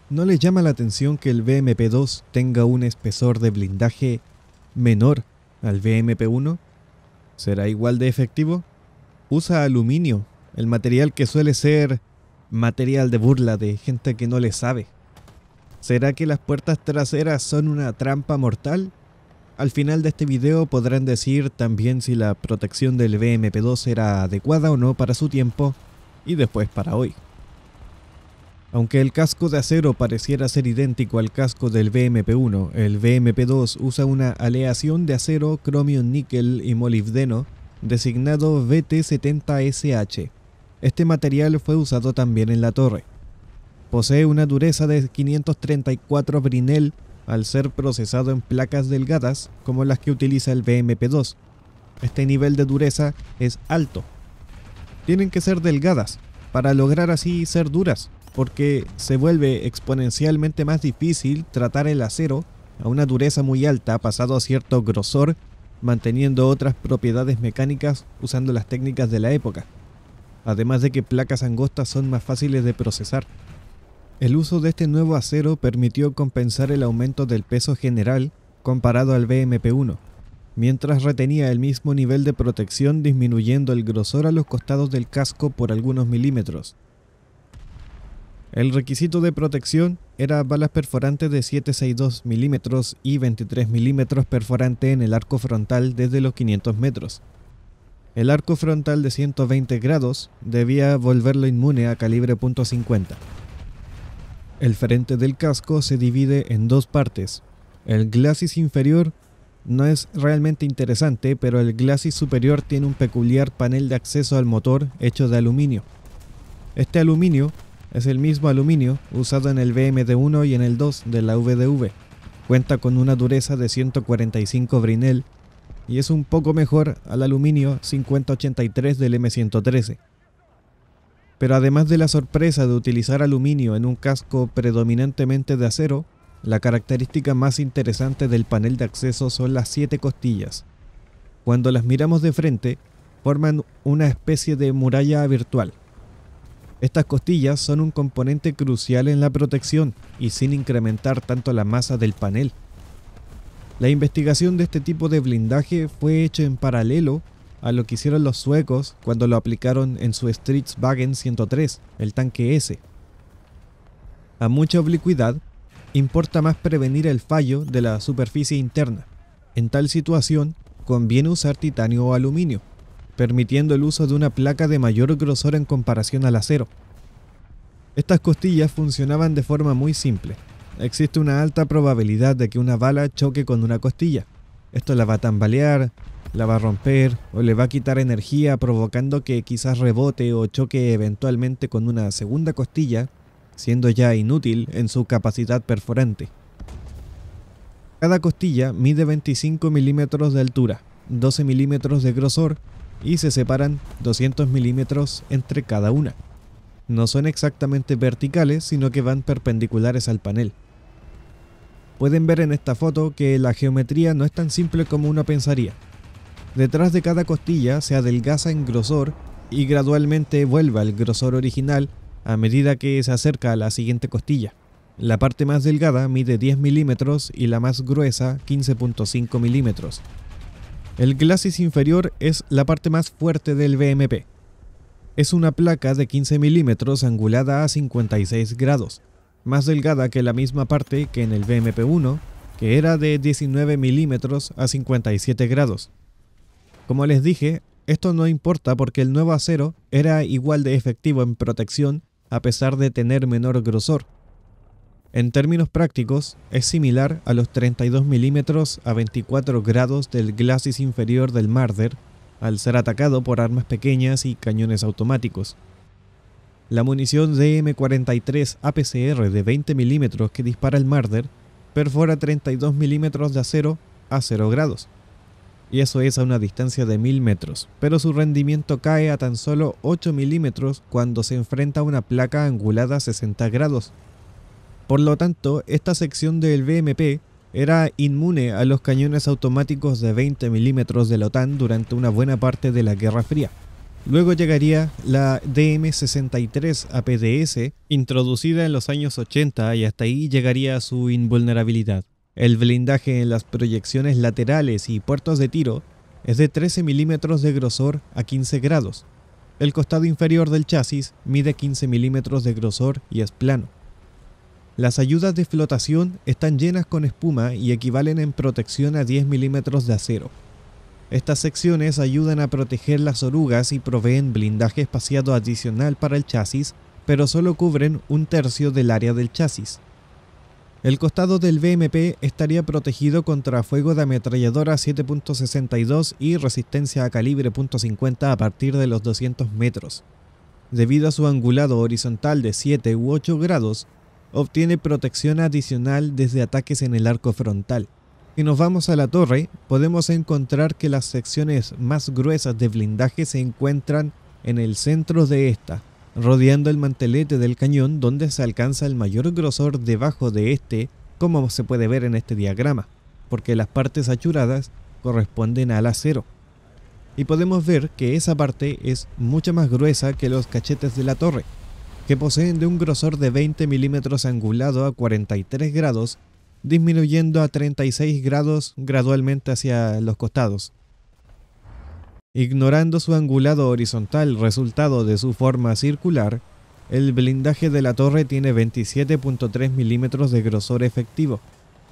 ¿No les llama la atención que el BMP-2 tenga un espesor de blindaje menor al BMP-1? ¿Será igual de efectivo? Usa aluminio, el material que suele ser material de burla de gente que no le sabe. ¿Será que las puertas traseras son una trampa mortal? Al final de este video podrán decir también si la protección del BMP-2 era adecuada o no para su tiempo y después para hoy. Aunque el casco de acero pareciera ser idéntico al casco del BMP-1, el BMP-2 usa una aleación de acero, cromio, níquel y molibdeno designado VT70SH. Este material fue usado también en la torre. Posee una dureza de 534 Brinell al ser procesado en placas delgadas como las que utiliza el BMP-2. Este nivel de dureza es alto. Tienen que ser delgadas para lograr así ser duras, porque se vuelve exponencialmente más difícil tratar el acero a una dureza muy alta pasado a cierto grosor, manteniendo otras propiedades mecánicas usando las técnicas de la época. Además de que placas angostas son más fáciles de procesar. El uso de este nuevo acero permitió compensar el aumento del peso general comparado al BMP-1, mientras retenía el mismo nivel de protección disminuyendo el grosor a los costados del casco por algunos milímetros. El requisito de protección era balas perforantes de 7,62 milímetros y 23 milímetros perforante en el arco frontal desde los 500 metros. El arco frontal de 120 grados debía volverlo inmune a calibre .50. El frente del casco se divide en dos partes. El glacis inferior no es realmente interesante, pero el glacis superior tiene un peculiar panel de acceso al motor hecho de aluminio. Este aluminio es el mismo aluminio usado en el BMP-1 y en el 2 de la VDV. Cuenta con una dureza de 145 Brinell y es un poco mejor al aluminio 5083 del M113. Pero además de la sorpresa de utilizar aluminio en un casco predominantemente de acero, la característica más interesante del panel de acceso son las 7 costillas. Cuando las miramos de frente, forman una especie de muralla virtual. Estas costillas son un componente crucial en la protección y sin incrementar tanto la masa del panel. La investigación de este tipo de blindaje fue hecho en paralelo a lo que hicieron los suecos cuando lo aplicaron en su Stridsvagn 103, el tanque S. A mucha oblicuidad, importa más prevenir el fallo de la superficie interna. En tal situación, conviene usar titanio o aluminio, permitiendo el uso de una placa de mayor grosor en comparación al acero. Estas costillas funcionaban de forma muy simple. Existe una alta probabilidad de que una bala choque con una costilla. Esto la va a tambalear, la va a romper o le va a quitar energía, provocando que quizás rebote o choque eventualmente con una segunda costilla, siendo ya inútil en su capacidad perforante. Cada costilla mide 25 milímetros de altura, 12 milímetros de grosor y se separan 200 milímetros entre cada una. No son exactamente verticales, sino que van perpendiculares al panel. Pueden ver en esta foto que la geometría no es tan simple como uno pensaría. Detrás de cada costilla se adelgaza en grosor y gradualmente vuelve al grosor original a medida que se acerca a la siguiente costilla. La parte más delgada mide 10 milímetros y la más gruesa 15,5 milímetros. El glacis inferior es la parte más fuerte del BMP. Es una placa de 15 milímetros angulada a 56 grados, más delgada que la misma parte que en el BMP-1, que era de 19 milímetros a 57 grados. Como les dije, esto no importa porque el nuevo acero era igual de efectivo en protección a pesar de tener menor grosor. En términos prácticos, es similar a los 32 milímetros a 24 grados del glacis inferior del Marder, al ser atacado por armas pequeñas y cañones automáticos. La munición DM43 APCR de 20 milímetros que dispara el Marder perfora 32 milímetros de acero a 0 grados. Y eso es a una distancia de 1000 metros, pero su rendimiento cae a tan solo 8 milímetros cuando se enfrenta a una placa angulada a 60 grados. Por lo tanto, esta sección del BMP era inmune a los cañones automáticos de 20 milímetros de la OTAN durante una buena parte de la Guerra Fría. Luego llegaría la DM63 APDS, introducida en los años 80, y hasta ahí llegaría su invulnerabilidad. El blindaje en las proyecciones laterales y puertos de tiro es de 13 milímetros de grosor a 15 grados. El costado inferior del chasis mide 15 milímetros de grosor y es plano. Las ayudas de flotación están llenas con espuma y equivalen en protección a 10 milímetros de acero. Estas secciones ayudan a proteger las orugas y proveen blindaje espaciado adicional para el chasis, pero solo cubren un tercio del área del chasis. El costado del VMP estaría protegido contra fuego de ametralladora 7.62 y resistencia a calibre .50 a partir de los 200 metros. Debido a su angulado horizontal de 7 u 8 grados, obtiene protección adicional desde ataques en el arco frontal. Si nos vamos a la torre, podemos encontrar que las secciones más gruesas de blindaje se encuentran en el centro de esta, rodeando el mantelete del cañón, donde se alcanza el mayor grosor debajo de este, como se puede ver en este diagrama, porque las partes achuradas corresponden al acero. Y podemos ver que esa parte es mucho más gruesa que los cachetes de la torre, que poseen de un grosor de 20 milímetros angulado a 43 grados, disminuyendo a 36 grados gradualmente hacia los costados. Ignorando su angulado horizontal resultado de su forma circular, el blindaje de la torre tiene 27.3 milímetros de grosor efectivo.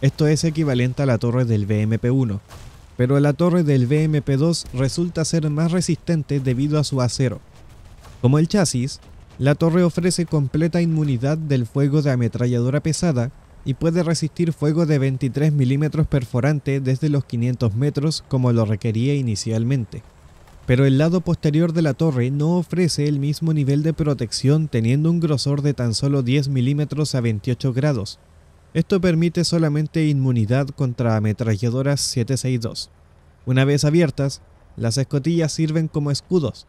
Esto es equivalente a la torre del VMP-1, pero la torre del VMP-2 resulta ser más resistente debido a su acero. Como el chasis, la torre ofrece completa inmunidad del fuego de ametralladora pesada y puede resistir fuego de 23 milímetros perforante desde los 500 metros como lo requería inicialmente. Pero el lado posterior de la torre no ofrece el mismo nivel de protección, teniendo un grosor de tan solo 10 milímetros a 28 grados. Esto permite solamente inmunidad contra ametralladoras 7.62. Una vez abiertas, las escotillas sirven como escudos.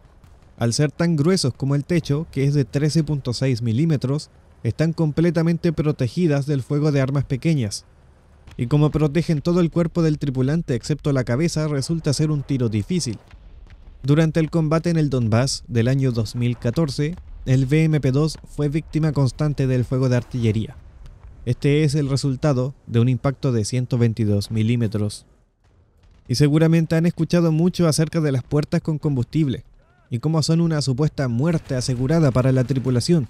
Al ser tan gruesos como el techo, que es de 13.6 milímetros, están completamente protegidas del fuego de armas pequeñas. Y como protegen todo el cuerpo del tripulante excepto la cabeza, resulta ser un tiro difícil. Durante el combate en el Donbass del año 2014, el VMP-2 fue víctima constante del fuego de artillería. Este es el resultado de un impacto de 122 milímetros. Y seguramente han escuchado mucho acerca de las puertas con combustible, y cómo son una supuesta muerte asegurada para la tripulación.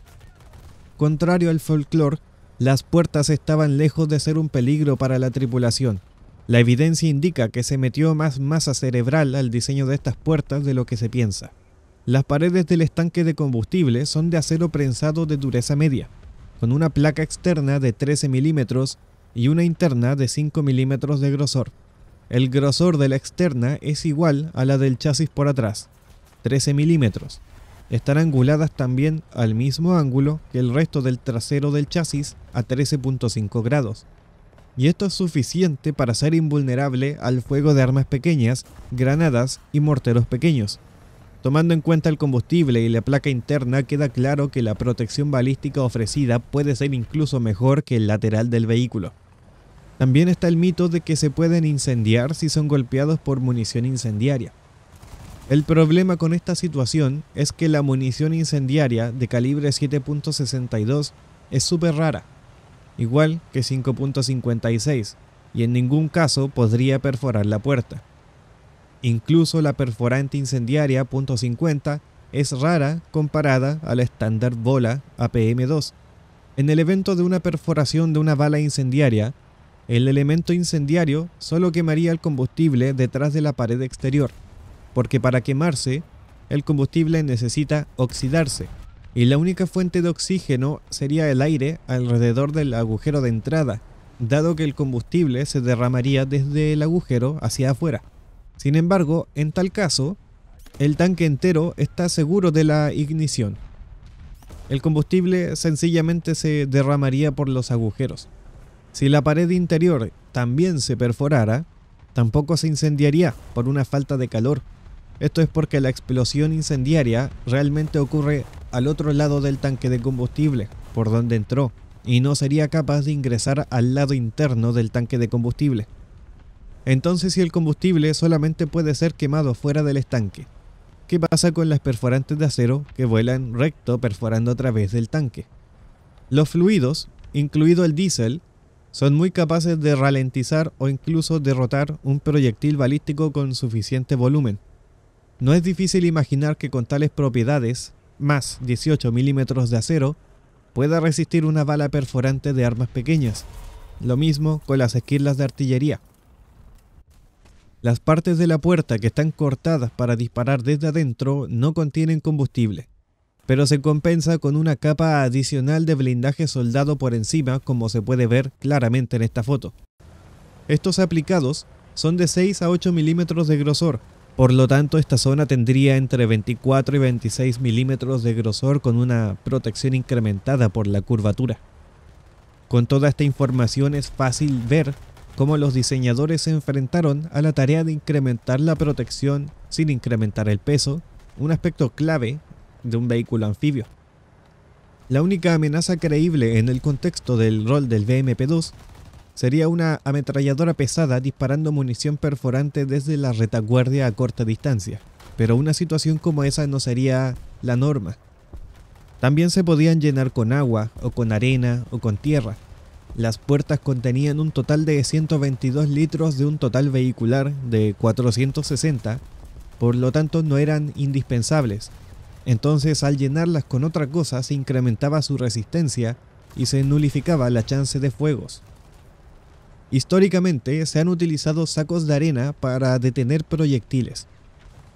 Contrario al folclore, las puertas estaban lejos de ser un peligro para la tripulación. La evidencia indica que se metió más masa cerebral al diseño de estas puertas de lo que se piensa. Las paredes del estanque de combustible son de acero prensado de dureza media, con una placa externa de 13 milímetros y una interna de 5 milímetros de grosor. El grosor de la externa es igual a la del chasis por atrás, 13 milímetros. Están anguladas también al mismo ángulo que el resto del trasero del chasis a 13.5 grados. Y esto es suficiente para ser invulnerable al fuego de armas pequeñas, granadas y morteros pequeños. Tomando en cuenta el combustible y la placa interna, queda claro que la protección balística ofrecida puede ser incluso mejor que el lateral del vehículo. También está el mito de que se pueden incendiar si son golpeados por munición incendiaria. El problema con esta situación es que la munición incendiaria de calibre 7.62 es súper rara, igual que 5.56, y en ningún caso podría perforar la puerta. Incluso la perforante incendiaria .50 es rara comparada a la estándar bola APM-2. En el evento de una perforación de una bala incendiaria, el elemento incendiario solo quemaría el combustible detrás de la pared exterior, porque para quemarse, el combustible necesita oxidarse, y la única fuente de oxígeno sería el aire alrededor del agujero de entrada, dado que el combustible se derramaría desde el agujero hacia afuera. Sin embargo, en tal caso, el tanque entero está seguro de la ignición. El combustible sencillamente se derramaría por los agujeros. Si la pared interior también se perforara, tampoco se incendiaría por una falta de calor. Esto es porque la explosión incendiaria realmente ocurre al otro lado del tanque de combustible, por donde entró, y no sería capaz de ingresar al lado interno del tanque de combustible. Entonces, si el combustible solamente puede ser quemado fuera del estanque, ¿Qué pasa con las perforantes de acero que vuelan recto perforando a través del tanque? Los fluidos, incluido el diésel, son muy capaces de ralentizar o incluso derrotar un proyectil balístico con suficiente volumen. No es difícil imaginar que con tales propiedades, más 18 milímetros de acero, pueda resistir una bala perforante de armas pequeñas. Lo mismo con las esquirlas de artillería. Las partes de la puerta que están cortadas para disparar desde adentro no contienen combustible, pero se compensa con una capa adicional de blindaje soldado por encima, como se puede ver claramente en esta foto. Estos aplicados son de 6 a 8 milímetros de grosor, por lo tanto esta zona tendría entre 24 y 26 milímetros de grosor con una protección incrementada por la curvatura. Con toda esta información es fácil ver cómo los diseñadores se enfrentaron a la tarea de incrementar la protección sin incrementar el peso, un aspecto clave de un vehículo anfibio. La única amenaza creíble en el contexto del rol del BMP-2 sería una ametralladora pesada disparando munición perforante desde la retaguardia a corta distancia, pero una situación como esa no sería la norma. También se podían llenar con agua, o con arena, o con tierra. Las puertas contenían un total de 122 litros de un total vehicular de 460, por lo tanto no eran indispensables. Entonces, al llenarlas con otra cosa se incrementaba su resistencia y se nulificaba la chance de fuegos. Históricamente se han utilizado sacos de arena para detener proyectiles.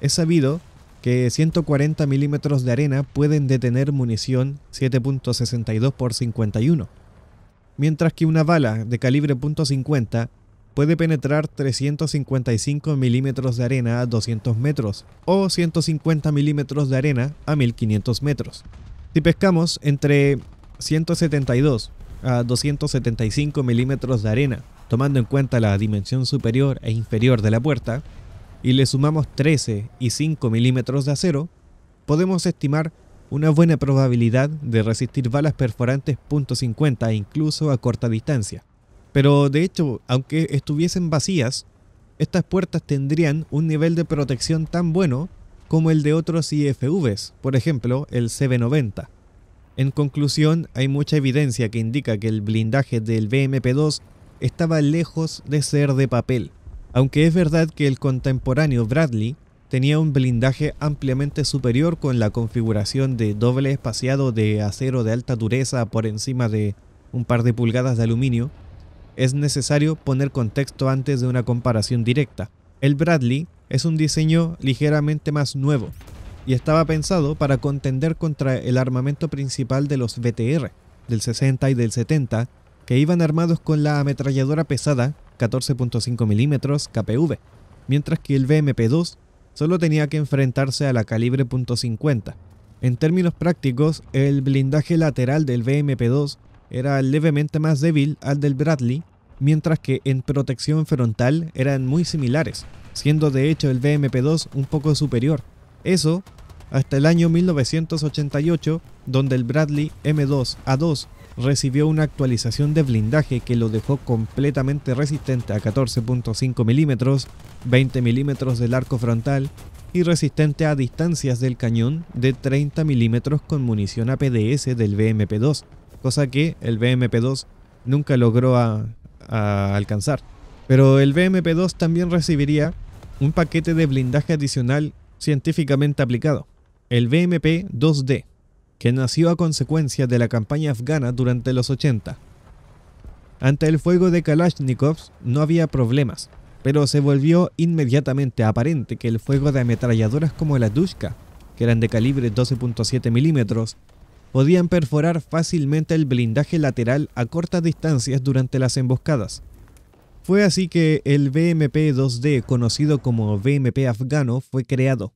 Es sabido que 140 milímetros de arena pueden detener munición 7.62 x 51, mientras que una bala de calibre .50 puede penetrar 355 milímetros de arena a 200 metros o 150 milímetros de arena a 1500 metros. Si pescamos entre 172 a 275 milímetros de arena, tomando en cuenta la dimensión superior e inferior de la puerta, y le sumamos 13 y 5 milímetros de acero, podemos estimar una buena probabilidad de resistir balas perforantes .50 incluso a corta distancia. Pero de hecho, aunque estuviesen vacías, estas puertas tendrían un nivel de protección tan bueno como el de otros IFVs, por ejemplo el CB90. En conclusión, hay mucha evidencia que indica que el blindaje del BMP-2 estaba lejos de ser de papel, aunque es verdad que el contemporáneo Bradley tenía un blindaje ampliamente superior con la configuración de doble espaciado de acero de alta dureza por encima de un par de pulgadas de aluminio. Es necesario poner contexto antes de una comparación directa. El Bradley es un diseño ligeramente más nuevo y estaba pensado para contender contra el armamento principal de los BTR, del 60 y del 70, que iban armados con la ametralladora pesada 14.5 mm KPV, mientras que el BMP-2 solo tenía que enfrentarse a la calibre .50. En términos prácticos, el blindaje lateral del BMP-2 era levemente más débil al del Bradley, mientras que en protección frontal eran muy similares, siendo de hecho el BMP-2 un poco superior. Eso hasta el año 1988, donde el Bradley M2A2 recibió una actualización de blindaje que lo dejó completamente resistente a 14.5 mm, 20 mm del arco frontal y resistente a distancias del cañón de 30 mm con munición APDS del BMP-2, cosa que el BMP-2 nunca logró alcanzar. Pero el BMP-2 también recibiría un paquete de blindaje adicional científicamente aplicado, el BMP-2D, que nació a consecuencia de la campaña afgana durante los 80. Ante el fuego de Kalashnikovs no había problemas, pero se volvió inmediatamente aparente que el fuego de ametralladoras como la Dushka, que eran de calibre 12.7 mm, podían perforar fácilmente el blindaje lateral a cortas distancias durante las emboscadas. Fue así que el BMP-2D, conocido como BMP afgano, fue creado.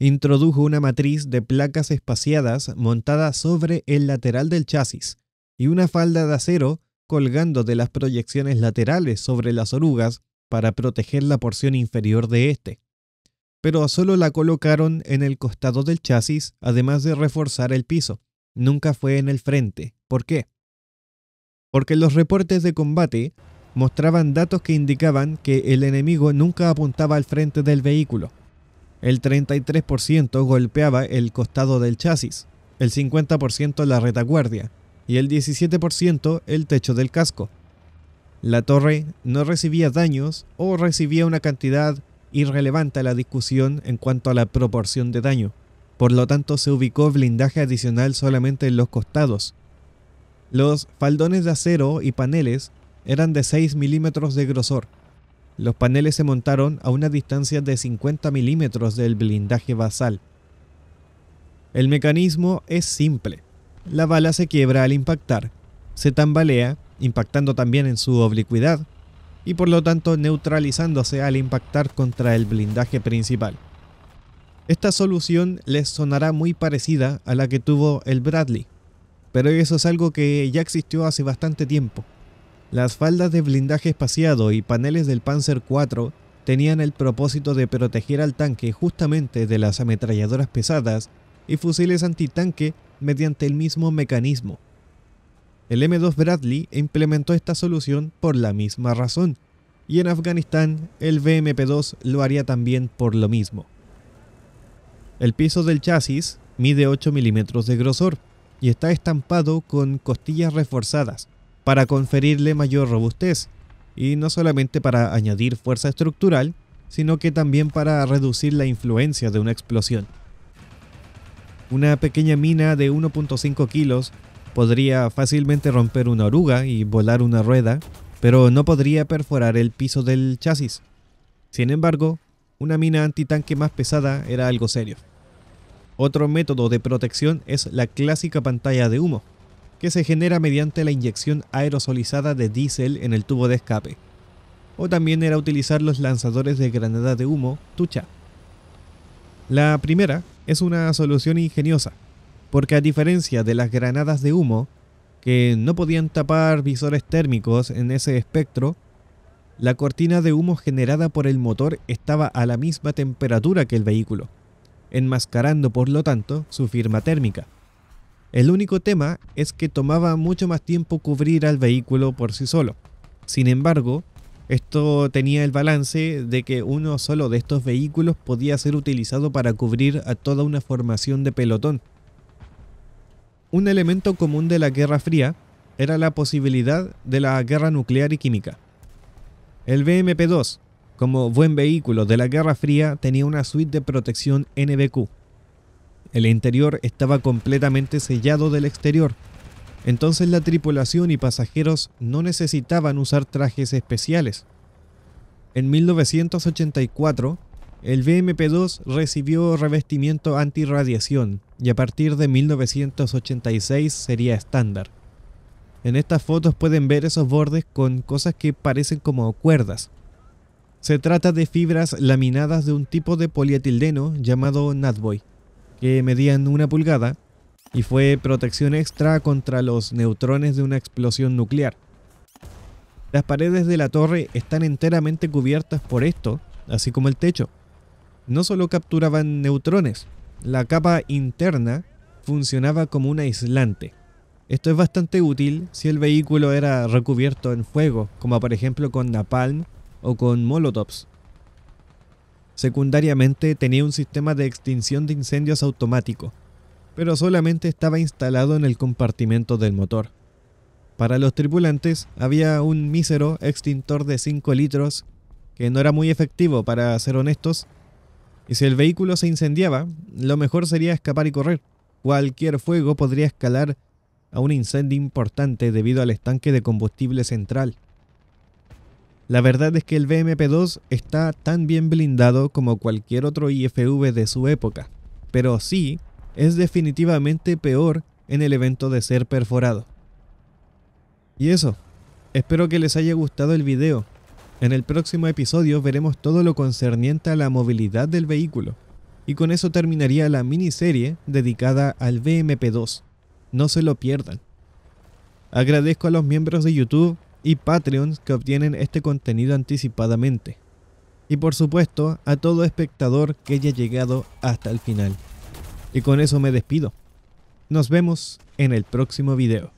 Introdujo una matriz de placas espaciadas montada sobre el lateral del chasis y una falda de acero colgando de las proyecciones laterales sobre las orugas para proteger la porción inferior de este. Pero solo la colocaron en el costado del chasis, además de reforzar el piso. Nunca fue en el frente. ¿Por qué? Porque los reportes de combate mostraban datos que indicaban que el enemigo nunca apuntaba al frente del vehículo. El 33% golpeaba el costado del chasis, el 50% la retaguardia y el 17% el techo del casco. La torre no recibía daños o recibía una cantidad irrelevante a la discusión en cuanto a la proporción de daño. Por lo tanto, se ubicó blindaje adicional solamente en los costados. Los faldones de acero y paneles eran de 6 milímetros de grosor. Los paneles se montaron a una distancia de 50 milímetros del blindaje basal. El mecanismo es simple. La bala se quiebra al impactar, se tambalea, impactando también en su oblicuidad, y por lo tanto neutralizándose al impactar contra el blindaje principal. Esta solución les sonará muy parecida a la que tuvo el Bradley, pero eso es algo que ya existió hace bastante tiempo. Las faldas de blindaje espaciado y paneles del Panzer IV tenían el propósito de proteger al tanque justamente de las ametralladoras pesadas y fusiles antitanque mediante el mismo mecanismo. El M2 Bradley implementó esta solución por la misma razón, y en Afganistán el BMP-2 lo haría también por lo mismo. El piso del chasis mide 8 milímetros de grosor y está estampado con costillas reforzadas para conferirle mayor robustez, y no solamente para añadir fuerza estructural, sino que también para reducir la influencia de una explosión. Una pequeña mina de 1.5 kilos podría fácilmente romper una oruga y volar una rueda, pero no podría perforar el piso del chasis. Sin embargo, una mina antitanque más pesada era algo serio. Otro método de protección es la clásica pantalla de humo, que se genera mediante la inyección aerosolizada de diésel en el tubo de escape. O también era utilizar los lanzadores de granada de humo Tucha. La primera es una solución ingeniosa, porque a diferencia de las granadas de humo, que no podían tapar visores térmicos en ese espectro, la cortina de humo generada por el motor estaba a la misma temperatura que el vehículo, enmascarando por lo tanto su firma térmica. El único tema es que tomaba mucho más tiempo cubrir al vehículo por sí solo. Sin embargo, esto tenía el balance de que uno solo de estos vehículos podía ser utilizado para cubrir a toda una formación de pelotón. Un elemento común de la Guerra Fría era la posibilidad de la guerra nuclear y química. El BMP-2, como buen vehículo de la Guerra Fría, tenía una suite de protección NBQ. El interior estaba completamente sellado del exterior, entonces la tripulación y pasajeros no necesitaban usar trajes especiales. En 1984, el BMP-2 recibió revestimiento antirradiación y a partir de 1986 sería estándar. En estas fotos pueden ver esos bordes con cosas que parecen como cuerdas. Se trata de fibras laminadas de un tipo de polietileno llamado Natboy, que medían 1 pulgada y fue protección extra contra los neutrones de una explosión nuclear. Las paredes de la torre están enteramente cubiertas por esto, así como el techo. No solo capturaban neutrones, la capa interna funcionaba como un aislante. Esto es bastante útil si el vehículo era recubierto en fuego, como por ejemplo con napalm o con molotovs. Secundariamente tenía un sistema de extinción de incendios automático, pero solamente estaba instalado en el compartimento del motor. Para los tripulantes había un mísero extintor de 5 litros que no era muy efectivo, para ser honestos, y si el vehículo se incendiaba, lo mejor sería escapar y correr. Cualquier fuego podría escalar a un incendio importante debido al estanque de combustible central. La verdad es que el BMP-2 está tan bien blindado como cualquier otro IFV de su época, pero sí es definitivamente peor en el evento de ser perforado. Y eso, espero que les haya gustado el video. En el próximo episodio veremos todo lo concerniente a la movilidad del vehículo, y con eso terminaría la miniserie dedicada al BMP-2. No se lo pierdan. Agradezco a los miembros de YouTube y Patreon que obtienen este contenido anticipadamente. Y por supuesto a todo espectador que haya llegado hasta el final. Y con eso me despido. Nos vemos en el próximo video.